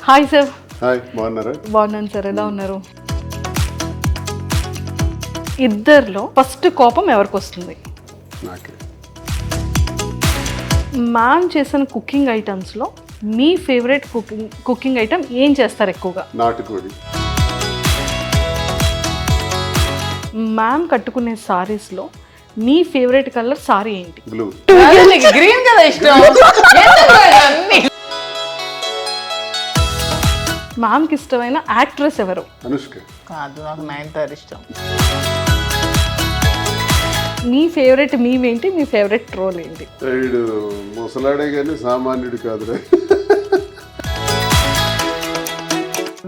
Hi sir. Hi, బాగున్నారా? బాగున్నాను sir, ఎలా ఉన్నారు? ఇద్దరిలో ఫస్ట్ కోపం ఎవరికి వస్తుంది? నాకే. మ్యామ్ చేసిన కుకింగ్ ఐటమ్స్లో మీ ఫేవరెట్ కుకింగ్ ఐటమ్ ఏం చేస్తారు ఎక్కువగా? నాటుకోడి. మ్యామ్ కట్టుకునే సారీస్లో మీ ఫేవరెట్ కలర్ సారీ ఏంటి? బ్లూ. గ్రీన్ కదా ఇష్టం. మ్యామ్కి ఇష్టమైన యాక్ట్రెస్ ఎవరు? అనుష్క. కాదు, నాకు నయనతార ఇష్టం. మీ ఫేవరెట్ మీమ్ ఏంటి? మీ ఫేవరెట్ ట్రోల్ ఏంటి? వీడు ముసలాడే కానీ సామాన్యుడు కాదురా.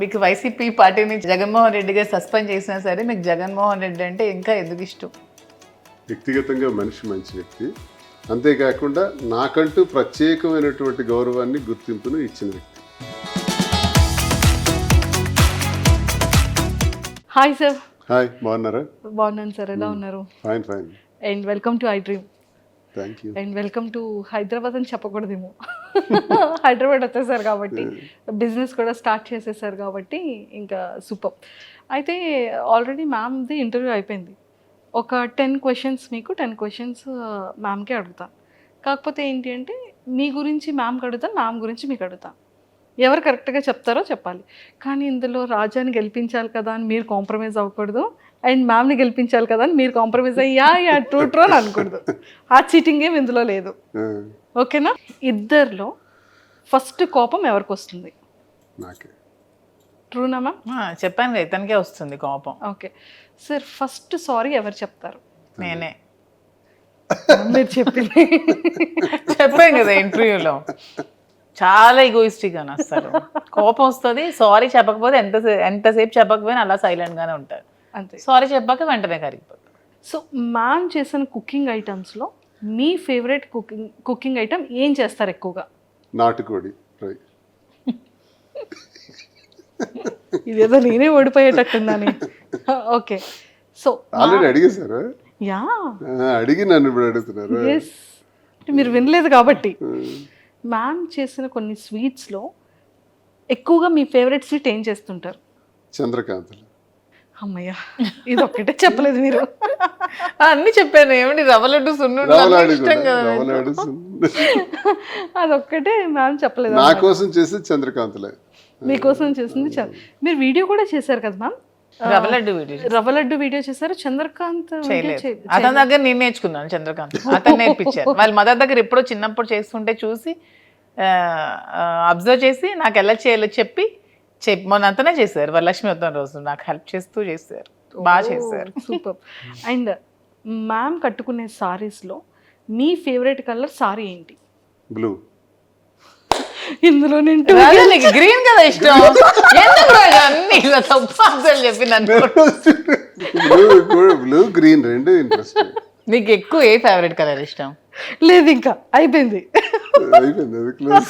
మీకు వైసీపీ పార్టీని జగన్మోహన్ రెడ్డి గారు సస్పెండ్ చేసినా సరే మీకు జగన్మోహన్ రెడ్డి అంటే ఇంకా ఎందుకు ఇష్టం? వ్యక్తిగతంగా మనిషి మంచి వ్యక్తి, అంతేకాకుండా నాకంటూ ప్రత్యేకమైనటువంటి గౌరవాన్ని గుర్తింపును ఇచ్చిన వ్యక్తి. Hi sir. హాయ్, బాగున్నారా? బాగున్నాను సార్, ఎలా ఉన్నారు? Fine fine. And welcome to I dream. Thank you. And welcome to Hyderabad అని చెప్పకూడదేమో. హైదరాబాద్ వచ్చేసారు కాబట్టి, బిజినెస్ కూడా స్టార్ట్ చేసేసారు కాబట్టి ఇంకా సూపర్. అయితే ఆల్రెడీ మ్యామ్ది ఇంటర్వ్యూ అయిపోయింది. ఒక 10 క్వశ్చన్స్ మీకు, 10 క్వశ్చన్స్ మ్యామ్కే అడుగుతాను. కాకపోతే ఏంటి అంటే మీ గురించి మ్యామ్కి అడుగుతాను, మ్యామ్ గురించి మీకు అడుగుతాను. ఎవరు కరెక్ట్గా చెప్తారో చెప్పాలి. కానీ ఇందులో రాజాని గెలిపించాలి కదా అని మీరు కాంప్రమైజ్ అవ్వకూడదు, అండ్ మ్యామ్ని గెలిపించాలి కదా అని మీరు కాంప్రమైజ్ అయ్యా ట్రూ అని అనకూడదు. ఆ చీటింగ్ ఏం ఇందులో లేదు, ఓకేనా? ఇద్దరిలో ఫస్ట్ కోపం ఎవరికి వస్తుంది? నాకే. ట్రూనా మ్యామ్? చెప్పాను కదా, ఇతనికే వస్తుంది కోపం. ఓకే సార్, ఫస్ట్ సారీ ఎవరు చెప్తారు? నేనే మీరు చెప్పింది. చెప్పాను కదా ఇంటర్వ్యూలో, చాలా ఈగోయిస్టిక్ అని వస్తారు. కోపం వస్తుంది, సారీ చెప్పకపోతే ఎంతసేపు చెప్పకపోయినా అలా సైలెంట్గానే ఉంటారు. అంతే. సారీ చెప్పాక వెంటనే కరిగిపోతారు. సో మ్యామ్ చేసిన కుకింగ్ ఐటమ్స్లో మీ ఫేవరెట్ కుకింగ్ ఐటమ్ ఏం చేస్తారు ఎక్కువగా? నాటుకోడి ఫ్రై. ఇదేదో నేనే ఓడిపోయేటట్టుందని. ఓకే, సో ఆల్రెడీ అడిగేశారా? యా, అడిగి నన్ను ఇప్పుడు అడుగుతున్నారు. ఎస్, మీరు వినలేదు కాబట్టి. మ్యామ్ చేసిన కొన్ని స్వీట్స్లో ఎక్కువగా మీ ఫేవరెట్ స్వీట్ ఏం చేస్తుంటారు? చంద్రకాంతలు. అమ్మయ్య, ఇది ఒక్కటే చెప్పలేదు మీరు. అన్ని చెప్పాను. ఏమండి, రవ్వ లడ్డు సున్నుండలు రవలాడు ఇష్టం కదా. రవలాడు. అదొక్కటే మ్యామ్ చెప్పలేదు. నా కోసం చేసేది చంద్రకాంతలే. మీకోసం చేసింది మీరు వీడియో కూడా చేశారు కదా మ్యామ్? రవ్వ లడ్డు వీడియో రవ్వ లడ్డు వీడియో చేశారు, చంద్రకాంత్ చేయలేదు. అతని దగ్గర నేను నేర్చుకున్నాను చంద్రకాంత్. అతను నేర్పించారు. వాళ్ళ మదర్ దగ్గర ఎప్పుడో చిన్నప్పుడు చేస్తుంటే చూసి అబ్జర్వ్ చేసి నాకు ఎలా చేయాలో చెప్పి మొన్న అంతనే చేశారు. వరలక్ష్మి వద్దాం రోజు నాకు హెల్ప్ చేస్తూ చేశారు, బాగా చేశారు. సూపర్. అండ్ మ్యామ్ కట్టుకునే సారీస్లో మీ ఫేవరెట్ కలర్ సారీ ఏంటి? బ్లూ. ఇందులో నేను గ్రీన్ కదా ఇష్టం. ఎందుకు అన్ని ఇలా తప్పు ఆన్సర్లు చెప్పి నన్ను. బ్లూ గ్రీన్ రెండు ఇంట్రెస్ట్. నీకు ఎక్కువ ఏ ఫేవరెట్ కలర్ ఇష్టం? లేదు, ఇంకా అయిపోయింది. అయిపోయింది, అది క్లోజ్.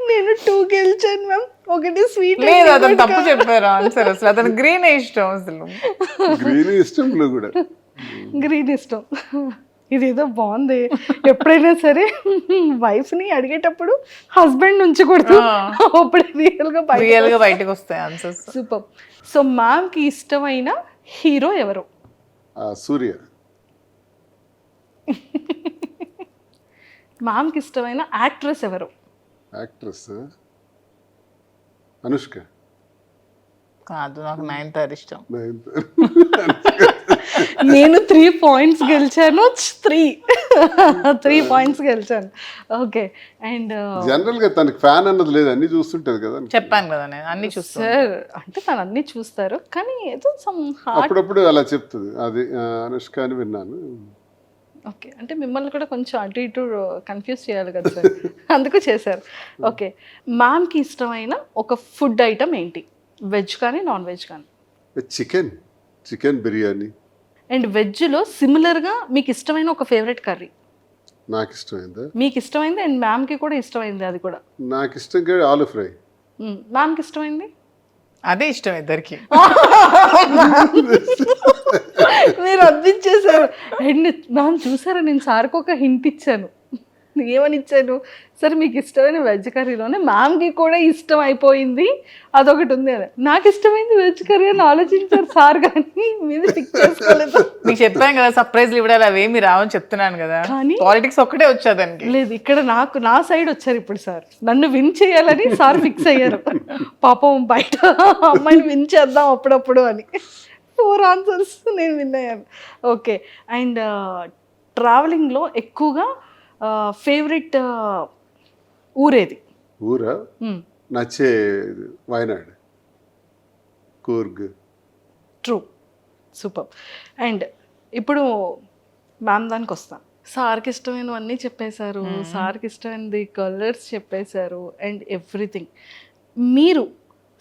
నేను 2 గెలిచాను మ్యామ్, ఒకటి స్వీట్. లేదు, అతను తప్పు చెప్పారు ఆన్సర్. అసలు అతను గ్రీన్ ఇష్టం. అసలు గ్రీన్ ఇష్టం, బ్లూ కూడా. గ్రీన్ ఇష్టం. ఇదేదో బాగుంది. ఎప్పుడైనా సరే వైఫ్ని అడిగేటప్పుడు హస్బెండ్ నుంచి కూడదు, అప్పుడే రియల్గా బయటకు వస్తాయి ఆన్సర్స్. సూపర్. సో మ్యామ్కి ఇష్టమైన హీరో ఎవరు? సూర్య. మ్యామ్కి ఇష్టమైన యాక్ట్రెస్ ఎవరు? యాక్ట్రెస్ అనుష్క. కాదు, నాకు నయనతార ఇష్టం. నేను 3 పాయింట్స్ గెలిచాను. 3 పాయింట్స్ గెలిచాను. ఓకే. అండ్ జనరల్ గా తనకి ఫ్యాన్ అన్నది లేదు, అన్ని చూస్తుంటది కదా. చెప్పాను కదా, నేను అన్ని చూస్తాను సార్. అంటే తను అన్ని చూస్తారు, కానీ ఏదో సమ్ హార్ట్. అప్పుడప్పుడు అలా చెప్తుంది. అది అనుష్క అని విన్నాను. ఓకే, అంటే మిమ్మల్ని కూడా కొంచెం అటు ఇటు కన్ఫ్యూజ్ చేయాలి కదా సార్, అందుకు చేశారు. ఓకే, మ్యామ్కి ఇష్టమైన ఒక ఫుడ్ ఐటమ్ ఏంటి? వెజ్ కానీ నాన్ వెజ్ కానీ? చికెన్ బిర్యానీ. అండ్ వెజ్లో సిమిలర్గా మీకు ఇష్టమైన ఒక ఫేవరెట్ కర్రీ? నాకు ఇష్టమైందా? మీకు ఇష్టమైంది అండ్ మ్యామ్కి కూడా ఇష్టమైంది అది కూడా? నాకు ఇష్టంగా ఆలు ఫ్రై. మ్యామ్కి ఇష్టమైంది? అదే ఇష్టం ఇద్దరికి. మీరు అందించేశారు. అండ్ మ్యామ్ చూసారా, నేను సార్కి ఒక హింట్ ఇచ్చాను. ఏమని ఇచ్చాను, సరే మీకు ఇష్టమైన వెజ్ కర్రీలోనే మ్యామ్కి కూడా ఇష్టం అయిపోయింది అదొకటి ఉంది అని. నాకు ఇష్టమైంది వెజ్ కర్రీ అని ఆలోచించారు సార్, కానీ మీద పిక్ చేసుకోలేదు. మీకు చెప్పాను కదా సర్ప్రైజ్లు ఇవ్వడాలి అవేమి రావని చెప్తున్నాను కదా, కానీ పాలిటిక్స్ ఒక్కటే వచ్చేదానికి. లేదు, ఇక్కడ నా సైడ్ వచ్చారు ఇప్పుడు సార్, నన్ను విన్ చేయాలని సార్ ఫిక్స్ అయ్యారు. పాపం బయట అమ్మాయిని విన్ చేద్దాం అప్పుడప్పుడు అని 4 ఆన్సర్స్ నేను విన్ అయ్యాను. ఓకే. అండ్ ట్రావెలింగ్లో ఎక్కువగా ఫేవరెట్ ఊరేది? ఊరా నచ్చే Wayanad, Coorg. True, super. And ఇప్పుడు మ్యామ్ దానికి వస్తాం. సార్కి ఇష్టమైనవన్నీ చెప్పేశారు, సార్కి ఇష్టమైనది కలర్స్ చెప్పేశారు అండ్ ఎవ్రీథింగ్. మీరు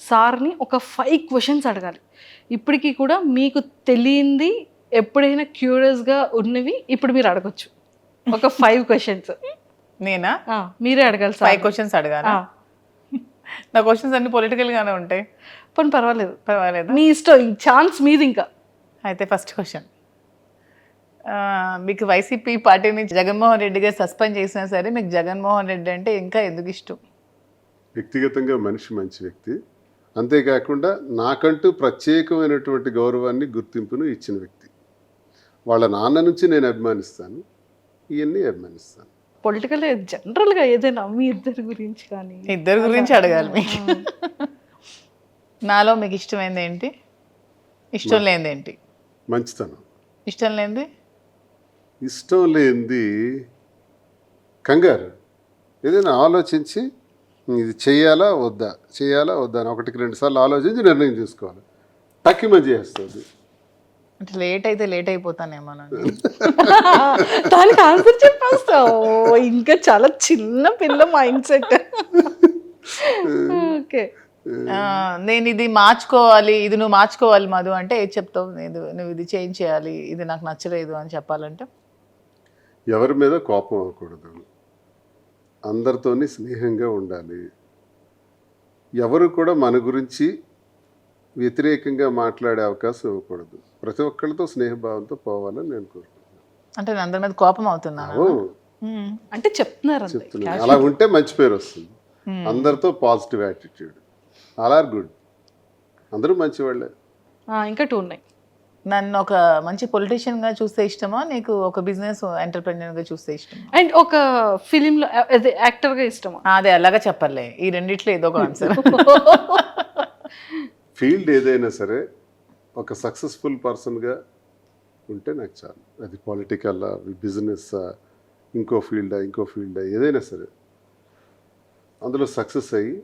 సార్ని ఒక 5 క్వశ్చన్స్ అడగాలి. ఇప్పటికీ కూడా మీకు తెలియంది ఎప్పుడైనా క్యూరియస్గా ఉన్నవి ఇప్పుడు మీరు అడగొచ్చు. ఒక 5 క్వశ్చన్స్ నేనా? మీరే అడగాలి సార్. 5 క్వశ్చన్స్ అడగాలి. నా క్వశ్చన్స్ అన్ని పొలిటికల్ గానే ఉంటాయి. పోనీ పర్వాలేదు, పర్వాలేదు, మీ ఇష్టం, ఛాన్స్ మీది. ఇంకా అయితే ఫస్ట్ క్వశ్చన్, మీకు వైసీపీ పార్టీ నుంచి జగన్మోహన్ రెడ్డి గారు సస్పెండ్ చేసినా సరే మీకు జగన్మోహన్ రెడ్డి అంటే ఇంకా ఎందుకు ఇష్టం? వ్యక్తిగతంగా మనిషి మంచి వ్యక్తి, అంతేకాకుండా నాకంటూ ప్రత్యేకమైనటువంటి గౌరవాన్ని గుర్తింపును ఇచ్చిన వ్యక్తి. వాళ్ళ నాన్న నుంచి నేను అభిమానిస్తాను, ఇవన్నీ అభిమానిస్తాను. పొలిటికల్ జనరల్గా ఏదైనా మీ ఇద్దరి గురించి కానీ? ఇద్దరు గురించి అడగాలి మీకు. నాలో మీకు ఇష్టమైంది ఏంటి, ఇష్టం లేనిది ఏంటి? మంచితనం. ఇష్టం లేనిది? ఇష్టం లేనిది కంగారు. ఏదైనా ఆలోచించి ఇది చేయాలా వద్దా అని 1-2 సార్లు ఆలోచించి నిర్ణయం తీసుకోవాలి. టక్కిమని చేస్తుంది. అంటే లేట్ అయితే లేట్ అయిపోతానేమో. దానికి ఆన్సర్ చెప్పేస్తావు. ఇంకా చాలా చిన్న పిల్ల మైండ్ సెట్. ఓకే. నేను ఇది మార్చుకోవాలి, ఇది నువ్వు మార్చుకోవాలి మధు అంటే ఏది చెప్తావు? నువ్వు ఇది చేంజ్ చేయాలి, ఇది నాకు నచ్చలేదు అని చెప్పాలంటే? ఎవరి మీద కోపం అవ్వకూడదు, అందరితోని స్నేహంగా ఉండాలి, ఎవరు కూడా మన గురించి వ్యతిరేకంగా మాట్లాడే అవకాశం ఇవ్వకూడదు, ప్రతి ఒక్కరితో స్నేహభావంతో పోవాలని నేను కోరుకుంటున్నాను. అంటే నేను అందరి మీద కోపం అవుతున్నాను అంటే చెప్తున్నారు. అలా ఉంటే మంచి పేరు వస్తుంది. అందరితో positive attitude, all are good, అందరూ మంచి వాళ్ళే. ఇంకా 2 ఉన్నాయి. నన్ను ఒక మంచి పొలిటీషియన్ గా చూస్తే ఇష్టమా, నీకు ఒక బిజినెస్ ఎంటర్ప్రెన్యూర్ గా చూస్తే ఇష్టమా, అండ్ ఒక ఫిలింలో యాక్టర్ గా ఇష్టమా? అదే అలాగా చెప్పలే, ఈ రెండిట్లో ఏదో ఒక ఆన్సర్. ఫీల్డ్ ఏదైనా సరే ఒక సక్సెస్ఫుల్ పర్సన్గా ఉంటే నాకు చాలు. అది పొలిటికల్, బిజినెస్, ఇంకో ఫీల్డా ఏదైనా సరే అందులో సక్సెస్ అయ్యి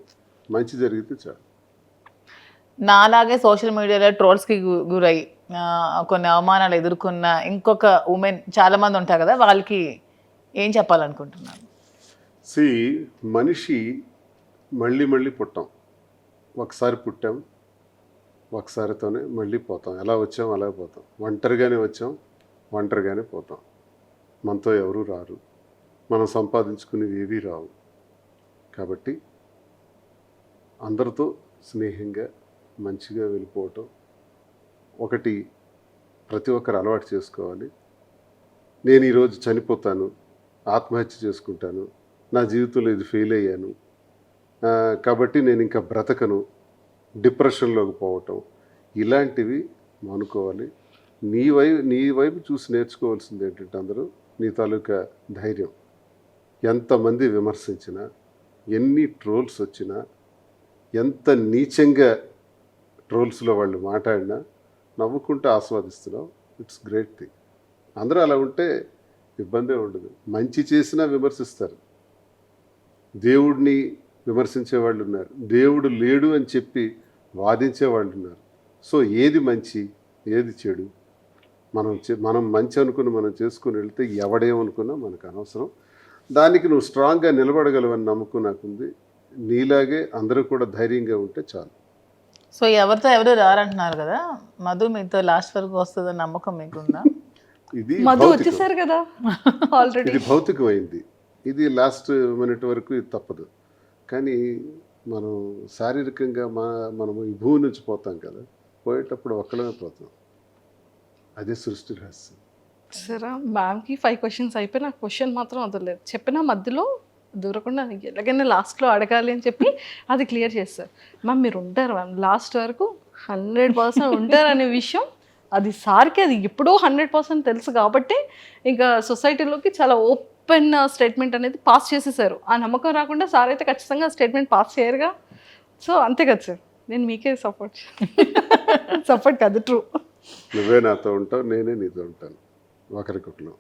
మంచి జరిగితే చాలు. నాలాగే సోషల్ మీడియాలో ట్రోల్స్కి గురై కొన్ని అవమానాలు ఎదుర్కొన్న ఇంకొక ఉమెన్ చాలా మంది ఉంటారు కదా, వాళ్ళకి ఏం చెప్పాలనుకుంటున్నాను? మనిషి మళ్ళీ పుట్టాం, ఒకసారి పుట్టాం, ఒకసారితోనే మళ్ళీ పోతాం. ఎలా వచ్చాం అలా పోతాం. ఒంటరిగానే వచ్చాం, ఒంటరిగానే పోతాం. మనతో ఎవరూ రారు, మనం సంపాదించుకునేవి ఏవీ రావు. కాబట్టి అందరితో స్నేహంగా మంచిగా వెళ్ళిపోవటం ఒకటి ప్రతి ఒక్కరు అలవాటు చేసుకోవాలి. నేను ఈరోజు చనిపోతాను, ఆత్మహత్య చేసుకుంటాను, నా జీవితంలో ఇది ఫెయిల్ అయ్యాను కాబట్టి నేను ఇంకా బ్రతకను, డిప్రెషన్లోకి పోవటం, ఇలాంటివి మానుకోవాలి. నీ వైపు చూసి నేర్చుకోవాల్సింది ఏంటంటే అందరూ నీ తాలూకా ధైర్యం. ఎంతమంది విమర్శించినా, ఎన్ని ట్రోల్స్ వచ్చినా, ఎంత నీచంగా ట్రోల్స్లో వాళ్ళు మాట్లాడినా నవ్వుకుంటూ ఆస్వాదిస్తున్నావు. It's great thing. అందరూ అలా ఉంటే ఇబ్బందే ఉండదు. మంచి చేసినా విమర్శిస్తారు, దేవుడిని విమర్శించే వాళ్ళు ఉన్నారు, దేవుడు లేడు అని చెప్పి వాదించే వాళ్ళు ఉన్నారు. సో ఏది మంచి ఏది చెడు మనం మంచి అనుకుని మనం చేసుకుని వెళ్తే ఎవడేమనుకున్నా మనకు అనవసరం. దానికి నువ్వు స్ట్రాంగ్గా నిలబడగలవని నమ్మకం నాకుంది. నీలాగే అందరూ కూడా ధైర్యంగా ఉంటే చాలు. సో ఎవరితో ఎవరు రారంటున్నారు కదా, మధు మీతో లాస్ట్ వరకు వస్తుందని నమ్మకం మీకుందా? ఇది వచ్చేసారు కదా ఆల్రెడీ, ఇది భౌతికమైంది. ఇది లాస్ట్ మినిట్ వరకు ఇది తప్పదు. కానీ మనం శారీరకంగా మనము ఈ భూమి నుంచి పోతాం కదా, పోయేటప్పుడు ఒక్కడమే పోతాం. అదే సృష్టి రహస్యం. సరే మ్యామ్కి 5 క్వశ్చన్స్ అయిపోయి నాకు క్వశ్చన్ మాత్రం వదలలేదు. చెప్పిన మధ్యలో దూరకుండా ఎలాగైనా లాస్ట్లో అడగాలి అని చెప్పి అది క్లియర్ చేస్తారు. మ్యామ్ మీరు ఉంటారు మ్యామ్ లాస్ట్ వరకు 100% ఉంటారు అనే విషయం అది సార్కి అది ఎప్పుడో 100% తెలుసు కాబట్టి ఇంకా సొసైటీలోకి చాలా ఓపెన్ స్టేట్మెంట్ అనేది పాస్ చేసేసారు. ఆ నమ్మకం రాకుండా సార్ అయితే ఖచ్చితంగా స్టేట్మెంట్ పాస్ చేయరుగా. సో అంతే కదా సార్, నేను మీకే సపోర్ట్ కాదు ట్రూ. నువ్వే నాతో ఉంటావు, నేనే నీతో ఉంటాను. ఒకరికొకరు.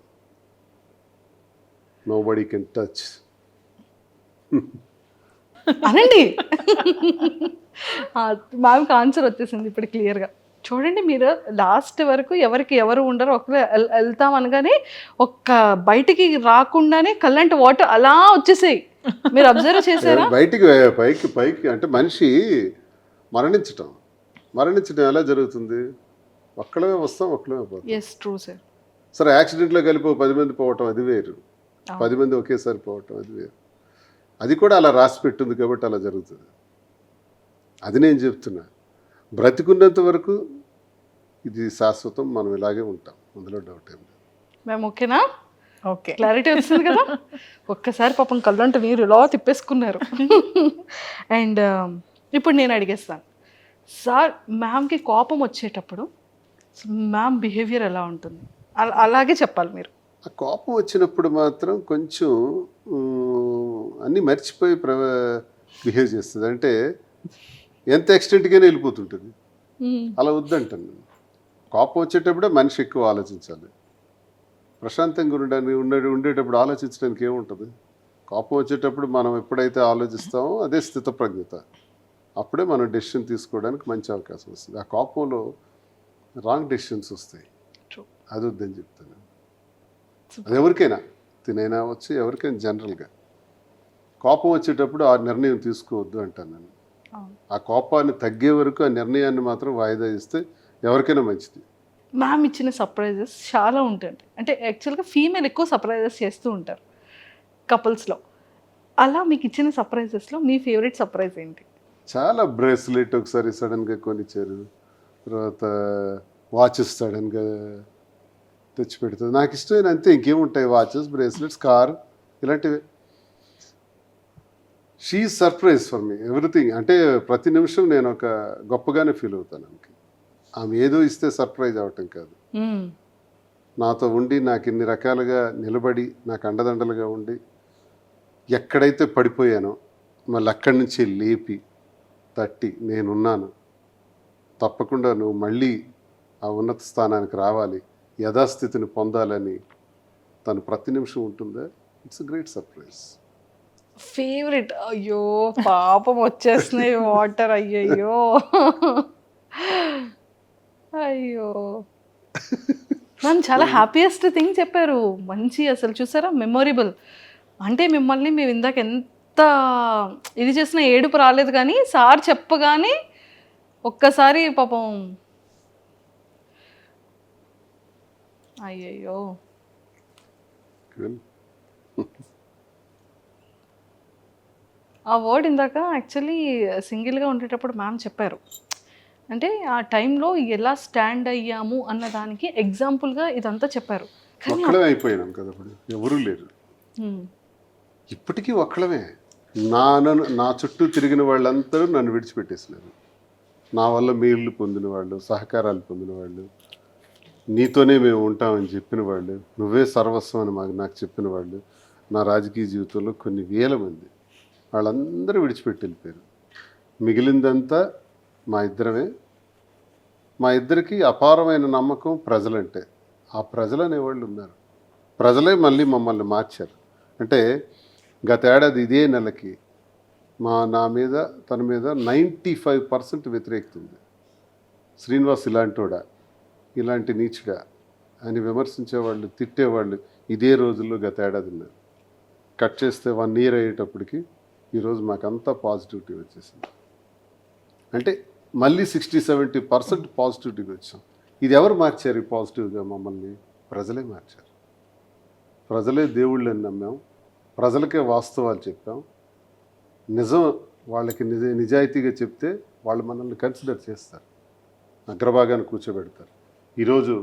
Nobody can touch. అనండి. మ్యామ్కి ఆన్సర్ వచ్చేసింది ఇప్పుడు క్లియర్గా. చూడండి మీరు లాస్ట్ వరకు ఎవరికి ఎవరు ఉండరు, ఒకరు వెళ్తాం అనగానే ఒక్క బయటికి రాకుండానే కల్లంటి వాటర్ అలా వచ్చేసాయి. మీరు అబ్జర్వ్ చేశారా? బయటికి పైకి పైకి అంటే మనిషి మరణించటం ఎలా జరుగుతుంది? ఒక్కడమే వస్తాం, ఒక్కడమే పోతాం. Yes true sir. సరే యాక్సిడెంట్లో కలిపి 10 మంది పోవటం అది వేరు, 10 మంది ఒకేసారి పోవటం అది వేరు. అది కూడా అలా రాసి పెట్టింది కాబట్టి అలా జరుగుతుంది. అది నేను చెప్తున్నా. బ్రతికున్నంత వరకు ఇది శాశ్వతం, మనం ఇలాగే ఉంటాం, అందులో డౌట్ ఏం లేదు. మేము ఓకేనా? ఓకే, క్లారిటీ వచ్చింది కదా. ఒక్కసారి పాపం కళ్ళంటే మీరు ఇలా తిప్పేసుకున్నారు. అండ్ ఇప్పుడు నేను అడిగేస్తాను సార్, మ్యామ్కి కోపం వచ్చేటప్పుడు మ్యామ్ బిహేవియర్ ఎలా ఉంటుంది? అలాగే చెప్పాలి మీరు. ఆ కోపం వచ్చినప్పుడు మాత్రం కొంచెం అన్నీ మర్చిపోయి బిహేవ్ చేస్తుంది. అంటే ఎంత ఎక్స్టెంట్గానే వెళ్ళిపోతుంటుంది. అలా వద్దంటాను నేను. కోపం వచ్చేటప్పుడే మనిషి ఎక్కువ ఆలోచించాలి. ప్రశాంతంగా ఉండేటప్పుడు ఆలోచించడానికి ఏముంటుంది? కోపం వచ్చేటప్పుడు మనం ఎప్పుడైతే ఆలోచిస్తామో అదే స్థితప్రజ్ఞత. అప్పుడే మనం డెసిషన్ తీసుకోవడానికి మంచి అవకాశం వస్తుంది. ఆ కోపంలో రాంగ్ డెసిషన్స్ వస్తాయి. అది వద్దని చెప్తాను. అది ఎవరికైనా తినైనా వచ్చి ఎవరికైనా జనరల్గా కోపం వచ్చేటప్పుడు ఆ నిర్ణయం తీసుకోవద్దు అంటాను నేను. ఆ కోపాన్ని తగ్గే వరకు ఆ నిర్ణయాన్ని మాత్రం వాయిదా ఇస్తే ఎవరికైనా మంచిది. మ్యామ్ ఇచ్చిన సర్ప్రైజెస్ చాలా ఉంటాయి. అంటే యాక్చువల్గా ఫీమేల్ ఎక్కువ సర్ప్రైజెస్ చేస్తూ ఉంటారు కపుల్స్లో. అలా మీకు ఇచ్చిన సర్ప్రైజెస్లో మీ ఫేవరెట్ సర్ప్రైజ్ ఏంటి? చాలా బ్రేస్లెట్ ఒకసారి సడన్గా కొనిచ్చారు, తర్వాత వాచెస్ సడన్గా తెచ్చి పెడుతుంది. నాకు ఇష్టమైన అంతే, ఇంకేముంటాయి? వాచెస్, బ్రేస్లెట్స్, కార్, ఇలాంటివి. She surprise for me everything. అంటే ప్రతి నిమిషం నేను ఒక గొప్పగానే ఫీల్ అవుతాను. ఆమె ఏదో ఇస్తే సర్ప్రైజ్ అవటం కాదు, నాతో ఉండి నాకు ఇన్ని రకాలుగా నిలబడి నాకు అండదండలుగా ఉండి ఎక్కడైతే పడిపోయానో మళ్ళీ అక్కడి నుంచి లేపి తట్టి నేనున్నాను, తప్పకుండా నువ్వు మళ్ళీ ఆ ఉన్నత స్థానానికి రావాలి, యథాస్థితిని పొందాలని తను ప్రతి నిమిషం ఉంటుందా. It's a great surprise. Favourite. అయ్యో పాపం వచ్చేస్తున్నాయి వాటర్. అయ్యయ్యో అయ్యో మ్యామ్ చాలా హ్యాపీయెస్ట్ థింగ్ చెప్పారు. మంచి అసలు చూసారా మెమొరబుల్. అంటే మిమ్మల్ని మేము ఇందాక ఎంత ఇది చేసినా ఏడుపు రాలేదు, కానీ సార్ చెప్పగానే ఒక్కసారి పాపం అయ్యయ్యో. ఆ వర్డ్ ఇందాక యాక్చువల్లీ సింగిల్గా ఉండేటప్పుడు మ్యామ్ చెప్పారు. అంటే ఆ టైంలో ఎలా స్టాండ్ అయ్యాము అన్న దానికి ఎగ్జాంపుల్గా ఇదంతా చెప్పారు. ఒక్కడే అయిపోయినాం కదా, ఇప్పుడు ఎవరూ లేరు. ఇప్పటికీ ఒక్కడమే. నా చుట్టూ తిరిగిన వాళ్ళందరూ నన్ను విడిచిపెట్టేసినారు. నా వల్ల మేళ్ళు పొందిన వాళ్ళు, సహకారాలు పొందిన వాళ్ళు, నీతోనే మేము ఉంటామని చెప్పిన వాళ్ళు, నువ్వే సర్వస్వం అని నాకు చెప్పిన వాళ్ళు, నా రాజకీయ జీవితంలో కొన్ని వేల మంది, వాళ్ళందరూ విడిచిపెట్టి వెళ్ళిపోయారు. మిగిలిందంతా మా ఇద్దరమే. మా ఇద్దరికి అపారమైన నమ్మకం ప్రజలంటే. ఆ ప్రజలు అనేవాళ్ళు ఉన్నారు. ప్రజలే మళ్ళీ మమ్మల్ని మార్చారు. అంటే గత ఏడాది ఇదే నెలకి నా మీద తన మీద 95% వ్యతిరేకత ఉంది. శ్రీనివాస్ ఇలాంటోడా, ఇలాంటి నీచుడా అని విమర్శించేవాళ్ళు, తిట్టేవాళ్ళు ఇదే రోజుల్లో గత ఏడాది ఉన్నారు. కట్ చేస్తే 1 year అయ్యేటప్పటికి ఈరోజు మాకంతా పాజిటివిటీ వచ్చేసింది. అంటే మళ్ళీ 60-70% పాజిటివిటీగా వచ్చాం. ఇది ఎవరు మార్చారు ఈ పాజిటివ్గా? మమ్మల్ని ప్రజలే మార్చారు. ప్రజలే దేవుళ్ళని నమ్మాం, ప్రజలకే వాస్తవాలు చెప్పాం. నిజం వాళ్ళకి నిజాయితీగా చెప్తే వాళ్ళు మనల్ని కన్సిడర్ చేస్తారు, అగ్రభాగాన్ని కూర్చోబెడతారు. ఈరోజు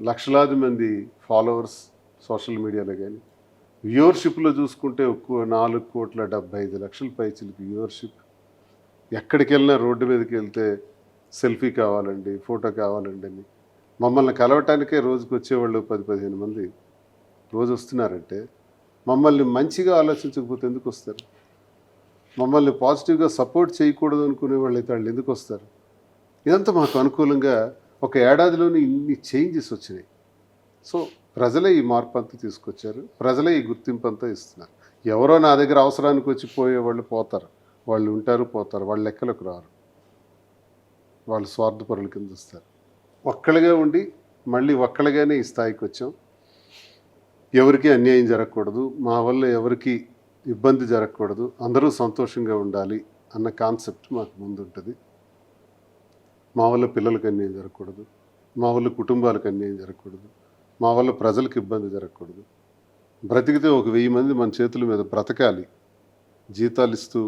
లక్షలాది మంది ఫాలోవర్స్ సోషల్ మీడియాలో కానీ, వ్యూవర్షిప్లో చూసుకుంటే 4,75,00,000 పైచిలకు వ్యూవర్షిప్. ఎక్కడికి వెళ్ళినా రోడ్డు మీదకి వెళ్తే సెల్ఫీ కావాలండి, ఫోటో కావాలండి అని మమ్మల్ని కలవటానికే రోజుకి వచ్చేవాళ్ళు 10-15 మంది రోజు వస్తున్నారంటే, మమ్మల్ని మంచిగా ఆలోచించకపోతే ఎందుకు వస్తారు? మమ్మల్ని పాజిటివ్గా సపోర్ట్ చేయకూడదు అనుకునే వాళ్ళు అయితే వాళ్ళు ఎందుకు వస్తారు? ఇదంతా మాకు అనుకూలంగా ఒక ఏడాదిలోనే ఇన్ని చేంజెస్ వచ్చినాయి. సో ప్రజలే ఈ మార్పు అంతా తీసుకొచ్చారు, ప్రజలే ఈ గుర్తింపు అంతా ఇస్తున్నారు. ఎవరో నా దగ్గర అవసరానికి వచ్చి పోయేవాళ్ళు పోతారు, వాళ్ళు ఉంటారు పోతారు, వాళ్ళ లెక్కలకు రారు, వాళ్ళు స్వార్థపరుల కింద వస్తారు. ఒక్కళ్ళగా ఉండి మళ్ళీ ఒక్కళ్ళగానే ఈ స్థాయికి వచ్చాం. ఎవరికి అన్యాయం జరగకూడదు, మా వల్ల ఎవరికి ఇబ్బంది జరగకూడదు, అందరూ సంతోషంగా ఉండాలి అన్న కాన్సెప్ట్ మాకు ముందుంటుంది. మా వల్ల పిల్లలకు అన్యాయం జరగకూడదు, మా వల్ల కుటుంబాలకు అన్యాయం జరగకూడదు, మా వల్ల ప్రజలకు ఇబ్బంది జరగకూడదు. బ్రతికితే ఒక 1000 మంది మన చేతుల మీద బ్రతకాలి, జీతాలు ఇస్తూ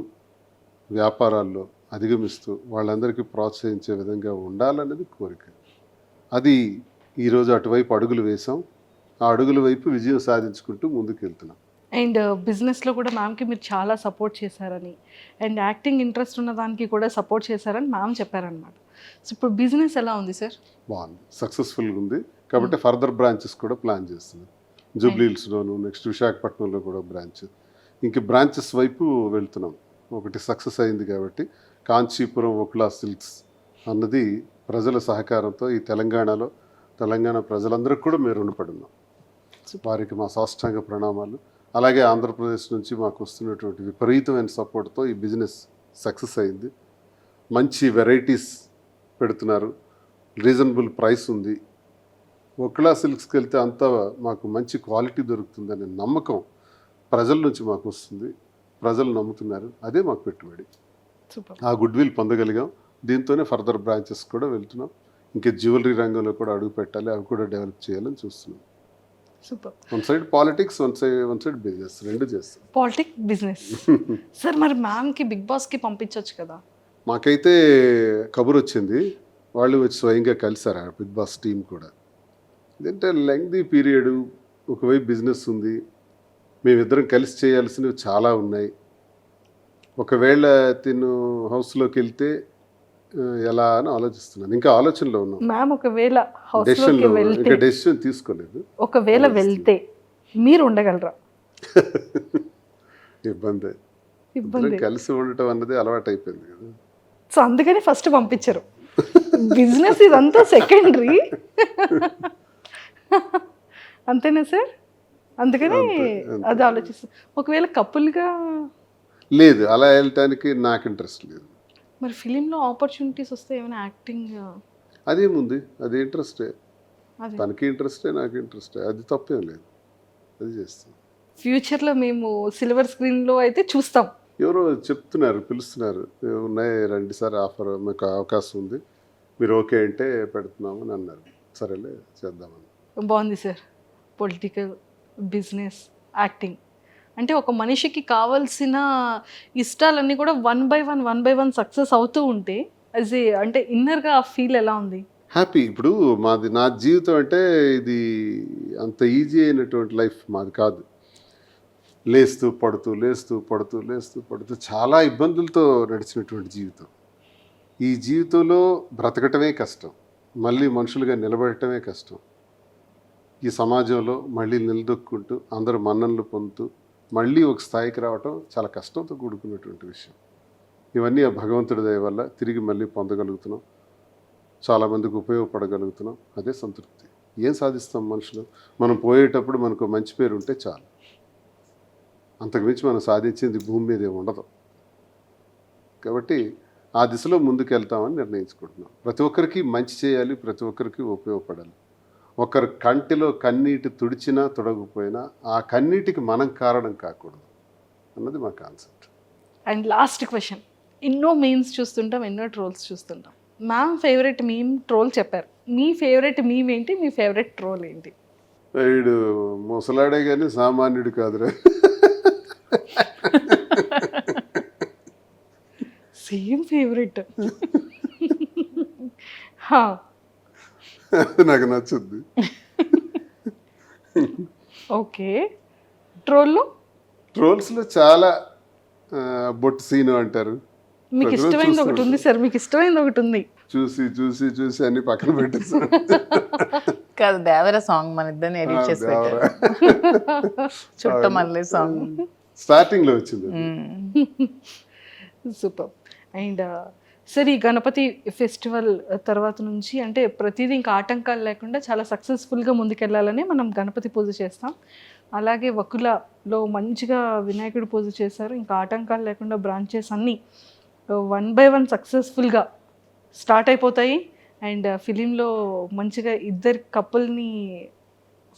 వ్యాపారాల్లో అధిగమిస్తూ వాళ్ళందరికీ ప్రోత్సహించే విధంగా ఉండాలన్నది కోరిక. అది ఈరోజు అటువైపు అడుగులు వేసాం. ఆ అడుగుల వైపు విజయం సాధించుకుంటూ ముందుకు వెళ్తున్నాం. అండ్ బిజినెస్లో కూడా మ్యామ్కి మీరు చాలా సపోర్ట్ చేశారని, అండ్ యాక్టింగ్ ఇంట్రెస్ట్ ఉన్న దానికి కూడా సపోర్ట్ చేశారని మ్యామ్ చెప్పారనమాట. సో ఇప్పుడు బిజినెస్ ఎలా ఉంది సార్? బాగుంది, సక్సెస్ఫుల్గా ఉంది. కాబట్టి ఫర్దర్ బ్రాంచెస్ కూడా ప్లాన్ చేస్తున్నాం. జూబ్లీ హిల్స్లోను, నెక్స్ట్ విశాఖపట్నంలో కూడా బ్రాంచ్, ఇంక బ్రాంచెస్ వైపు వెళ్తున్నాం. ఒకటి సక్సెస్ అయింది కాబట్టి కాంచీపురం ఓక్లా సిల్క్స్ అన్నది ప్రజల సహకారంతో ఈ తెలంగాణ ప్రజలందరికీ కూడా మేము రుణపడి ఉన్నాం. వారికి మా సాష్టాంగ ప్రణామాలు. అలాగే ఆంధ్రప్రదేశ్ నుంచి మాకు వస్తున్నటువంటి విపరీతమైన సపోర్ట్తో ఈ బిజినెస్ సక్సెస్ అయింది. మంచి వెరైటీస్ పెడుతున్నారు, రీజనబుల్ ప్రైస్ ఉంది. ఒక్లా సిల్క్స్కి వెళ్తే అంతా మాకు మంచి క్వాలిటీ దొరుకుతుందనే నమ్మకం ప్రజల నుంచి మాకు వస్తుంది, ప్రజలు నమ్ముతున్నారు. అదే మాకు పెట్టుబడి. సూపర్. ఆ గుడ్ విల్ పొందగలిగాం. దీంతోనే ఫర్దర్ బ్రాంచెస్ కూడా వెళ్తున్నాం. ఇంకా జ్యువెలరీ రంగంలో కూడా అడుగు పెట్టాలి, అవి కూడా డెవలప్ చేయాలని చూస్తున్నాం. Super. One side politics, one side business, రెండు చేస్తాం. Politics, business. సార్ మరి మ్యామ్కి బిగ్ బాస్కి పంపించవచ్చు కదా? మాకైతే కబురు వచ్చింది, వాళ్ళు వచ్చి స్వయంగా కలిసారు ఆ బిగ్ బాస్ టీం కూడా. ఇదంటే లెంగ్దీ పీరియడ్, ఒకవైపు బిజినెస్ ఉంది, మేమిద్దరం కలిసి చేయాల్సినవి చాలా ఉన్నాయి. ఒకవేళ తిను హౌస్లోకి వెళ్తే ఎలా అని ఆలోచిస్తున్నాను. ఇంకా ఆలోచనలో ఉన్నాం. మ్యామ్ ఒకవేళ హౌస్లోకి వెళ్తే, ఇంకా డెసిషన్ తీసుకోలేదు. ఒకవేళ వెళ్తే మీరు ఉండగలరా? ఇబ్బంది. ఇబ్బంది. కలిసి ఉండటం అన్నది అలవాటు అయిపోయింది కదా. సో అందుకని ఫస్ట్ పంపించరు. బిజినెస్ ఇదంతా సెకండరీ. అంతేనా సార్? అందుకని అది ఆలోచిస్తాం. ఒకవేళ కపుల్గా లేదు, అలా వెళ్ళటానికి నాకు ఇంట్రెస్ట్ లేదు. మరి ఫిలింలో ఆపర్చునిటీస్ వస్తే ఏమైనా యాక్టింగ్ అదేముంది, అది ఇంట్రెస్టే. అదే తనకి ఇంట్రెస్టే, నాకు ఇంట్రెస్టే, అది తప్పేం లేదు, అది చేస్తాం. ఫ్యూచర్లో మేము సిల్వర్ స్క్రీన్లో అయితే చూస్తాం. ఎవరో చెప్తున్నారు, పిలుస్తున్నారు, ఉన్నాయి రండి సార్, ఆఫర్ మీకు అవకాశం ఉంది, మీరు ఓకే అంటే పెడుతున్నామని అన్నారు. సరేలే చేద్దామని. బాగుంది సార్. పొలిటికల్, బిజినెస్, యాక్టింగ్ అంటే ఒక మనిషికి కావాల్సిన ఇష్టాలన్నీ కూడా వన్ బై వన్ సక్సెస్ అవుతూ ఉంటే అంటే ఇన్నర్గా ఆ ఫీల్ ఎలా ఉంది? హ్యాపీ. ఇప్పుడు నా జీవితం అంటే ఇది అంత ఈజీ అయినటువంటి లైఫ్ మాది కాదు. లేస్తూ పడుతూ చాలా ఇబ్బందులతో నడిచినటువంటి జీవితం. ఈ జీవితంలో బ్రతకటమే కష్టం, మళ్ళీ మనుషులుగా నిలబడటమే కష్టం. ఈ సమాజంలో మళ్ళీ నిలదొక్కుంటూ అందరూ మన్ననలు పొందుతూ మళ్ళీ ఒక స్థాయికి రావటం చాలా కష్టంతో కూడుకున్నటువంటి విషయం. ఇవన్నీ ఆ భగవంతుడి దయ వల్ల తిరిగి మళ్ళీ పొందగలుగుతున్నాం, చాలామందికి ఉపయోగపడగలుగుతున్నాం. అదే సంతృప్తి. ఏం సాధిస్తాం మనుషులు? మనం పోయేటప్పుడు మనకు మంచి పేరు ఉంటే చాలు, అంతకుమించి మనం సాధించింది భూమి మీద ఉండదు. కాబట్టి ఆ దిశలో ముందుకు వెళ్తామని నిర్ణయించుకుంటున్నాం. ప్రతి ఒక్కరికి మంచి చేయాలి, ప్రతి ఒక్కరికి ఉపయోగపడాలి. ఒకరి కంటిలో కన్నీటి తుడిచినా తుడగపోయినా ఆ కన్నీటికి మనం కారణం కాకూడదు అన్నది మా కాన్సెప్ట్. అండ్ లాస్ట్ క్వశ్చన్, ఎన్నో మీమ్స్ చూస్తుంటాం, ఎన్నో ట్రోల్స్ చూస్తుంటాం. మ్యామ్ ఫేవరెట్ మీమ్ ట్రోల్ చెప్పారు, మీ ఫేవరెట్ మీమ్ ఏంటి, మీ ఫేవరెట్ ట్రోల్ ఏంటి? వీడు ముసలాడే కానీ సామాన్యుడు కాదురా. Same favourite. నాకు నచ్చుద్ది. ఓకే. ట్రోల్లో ట్రోల్స్లో చాలా బొట్టు సీను అంటారు. మీకు ప్రజలు ఇష్టమైనది ఒకటి చూస్తారు. ఉంది సార్, మీకు ఇష్టమైనది ఒకటి ఉంది. చూసి చూసి చూసి అన్ని పక్కన పెట్టేసాను. కాదు, దేవర సాంగ్ మన ఇద్దరిని ఎడిట్ చేసి పెట్టారు. చుట్టమల్లె సాంగ్. స్టార్టింగ్ లో వచ్చింది. సూపర్. అండ్ సరే, ఈ గణపతి ఫెస్టివల్ తర్వాత నుంచి అంటే ప్రతిదీ ఇంకా ఆటంకాలు లేకుండా చాలా సక్సెస్ఫుల్గా ముందుకెళ్ళాలని మనం గణపతి పూజ చేస్తాం. అలాగే వకులలో మంచిగా వినాయకుడి పూజ చేశారు. ఇంకా ఆటంకాలు లేకుండా బ్రాంచెస్ అన్నీ 1 by 1 సక్సెస్ఫుల్గా స్టార్ట్ అయిపోతాయి. అండ్ ఫిలింలో మంచిగా ఇద్దరు కపుల్ని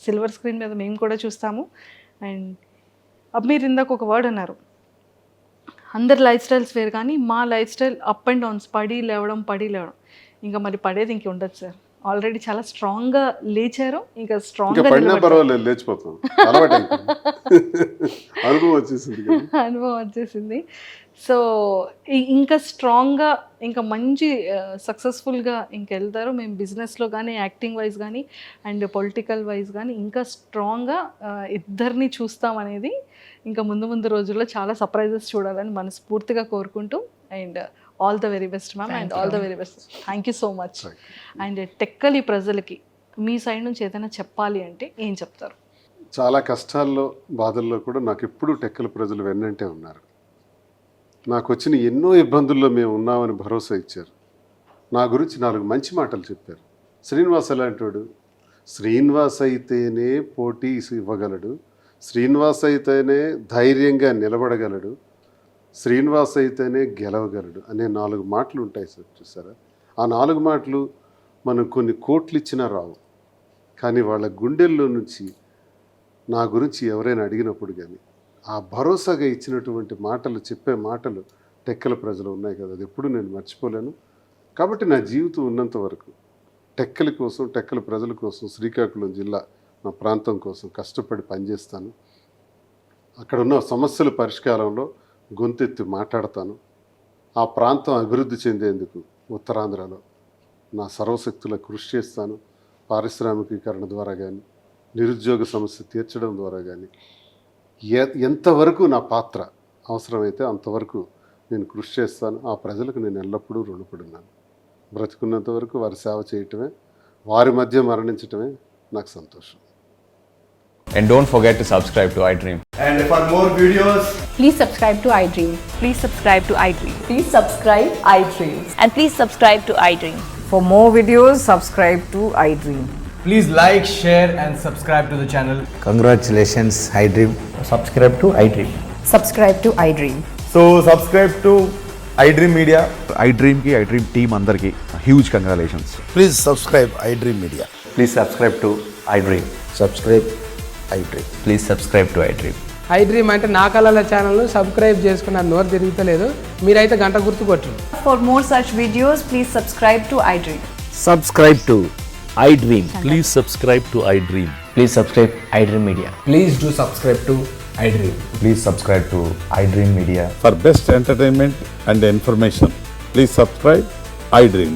సిల్వర్ స్క్రీన్ మీద మేము కూడా చూస్తాము. అండ్ మీరు ఇందాక ఒక వర్డ్ అన్నారు, అందరి లైఫ్ స్టైల్స్ వేరు కానీ మా life style up and downs, పడి లేవడం. ఇంకా మరి పడేది ఇంక ఉండదు సార్. ఆల్రెడీ చాలా స్ట్రాంగ్గా లేచారు, ఇంకా ఇంకా స్ట్రాంగ్గా పడినా పర్వాలేదు, లేచిపోతాం. అలవాటు అనుభవం వచ్చేసింది కదా. అనుభవం వచ్చేసింది. సో ఇంకా స్ట్రాంగ్గా, ఇంకా మంచి సక్సెస్ఫుల్గా ఇంక వెళ్తారు. మేము బిజినెస్లో కానీ, యాక్టింగ్ వైజ్ కానీ, అండ్ పొలిటికల్ వైజ్ కానీ ఇంకా స్ట్రాంగ్గా ఇద్దరిని చూస్తామనేది ఇంకా ముందు రోజుల్లో చాలా సర్ప్రైజెస్ చూడాలని మనస్ఫూర్తిగా కోరుకుంటూ, and all the very best ma'am, and all the very best. Thank you so much. And Tekkali ప్రజలకి మీ సైడ్ నుంచి ఏదైనా చెప్పాలి అంటే ఏం చెప్తారు? చాలా కష్టాల్లో బాధల్లో కూడా నాకు ఎప్పుడూ టెక్కల ప్రజలు వెన్నంటే ఉన్నారు. నాకు వచ్చిన ఎన్నో ఇబ్బందుల్లో మేము ఉన్నామని భరోసా ఇచ్చారు. నా గురించి 4 మంచి మాటలు చెప్పారు. శ్రీనివాస్ అలాంటి వాడు, శ్రీనివాస్ అయితేనే పోటీ ఇవ్వగలడు, శ్రీనివాస్ అయితేనే ధైర్యంగా నిలబడగలడు, శ్రీనివాస్ అయితేనే గెలవగలడు అనే 4 మాటలు ఉంటాయి సార్. చూసారా, ఆ 4 మాటలు మనం కొన్ని కోట్లు ఇచ్చినా రావు. కానీ వాళ్ళ గుండెల్లో నుంచి నా గురించి ఎవరైనా అడిగినప్పుడు కానీ ఆ భరోసాగా ఇచ్చినటువంటి మాటలు, చెప్పే మాటలు టెక్కల ప్రజలు ఉన్నాయి కదా, అది ఎప్పుడు నేను మర్చిపోలేను. కాబట్టి నా జీవితం ఉన్నంత వరకు టెక్కల కోసం, టెక్కల ప్రజల కోసం, శ్రీకాకుళం జిల్లా నా ప్రాంతం కోసం కష్టపడి పనిచేస్తాను. అక్కడ ఉన్న సమస్యల పరిష్కారంలో గొంతెత్తి మాట్లాడతాను. ఆ ప్రాంతం అభివృద్ధి చెందేందుకు ఉత్తరాంధ్రలో నా సర్వశక్తుల కృషి చేస్తాను. పారిశ్రామికీకరణ ద్వారా కానీ, నిరుద్యోగ సమస్య తీర్చడం ద్వారా కానీ, ఎంతవరకు నా పాత్ర అవసరమైతే అంతవరకు నేను కృషి చేస్తాను. ఆ ప్రజలకు నేను ఎల్లప్పుడూ రుణపడున్నాను. బ్రతికున్నంత వరకు వారి సేవ చేయటమే, వారి మధ్య మరణించటమే నాకు సంతోషం. And don't forget to subscribe to iDream. And for more videos, Please subscribe to iDream. Please subscribe to iDream. Please subscribe iDream. And please subscribe to iDream. For more videos, subscribe to iDream. please like, share and subscribe to the channel. Congratulations, iDream. Subscribe to iDream. Subscribe to iDream. So subscribe to iDream Media. iDream ki iDream team andarki huge congratulations. Please subscribe iDream Media. Please subscribe to iDream. Subscribe iDream. Please subscribe to iDream. iDream అంటే నా కళల ఛానల్ను subscribe చేసుకున్న నోరు తిరుగుతలేదు, మీరైతే గంట గుర్తు కొట్టండి. For more such videos, please subscribe to iDream. Subscribe to iDream. Please subscribe to iDream. Please subscribe iDream Media. Please do subscribe to iDream. Please subscribe to iDream Media. For best entertainment and information, please subscribe iDream.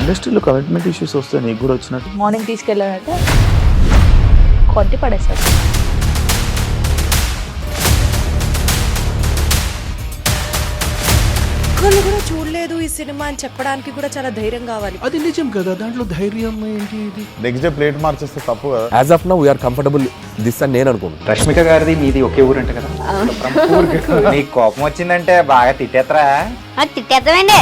ఇండస్ట్రీలో commitment issues వస్తే నీకు కూడా వచ్చినట్టు morning తీసుకెళ్ళాడంటే కొట్టి పడేస్తాడు. ఒక్కళ్ళు కూడా చూడలేదు ఈ సినిమా అని చెప్పడానికి కూడా చాలా ధైర్యం కావాలి. అది నిజం కదా, దాంట్లో ధైర్యం ఏంటి? నెక్స్ట్ డే ప్లేట్ మార్చేస్తే తప్పు కదా. As of now we are comfortable this అని నేను అనుకుంటున్నాను. రష్మిక గారిది మీది ఒకే ఊరు అంట కదా. నీకు కోపం వచ్చిందంటే బాగా తిట్టేత్తరా? తిట్టేద్దామండి.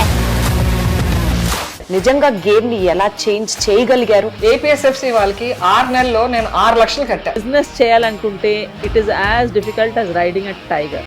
నిజంగా గేమ్ ని ఎలా చేంజ్ చేయగలిగారు? ఏపీఎస్ఎఫ్సి వాళ్ళకి 6 నెలల్లో నేను 6 లక్షలు కట్టా. బిజినెస్ చేయాలనుకుంటే it is as difficult as riding a tiger.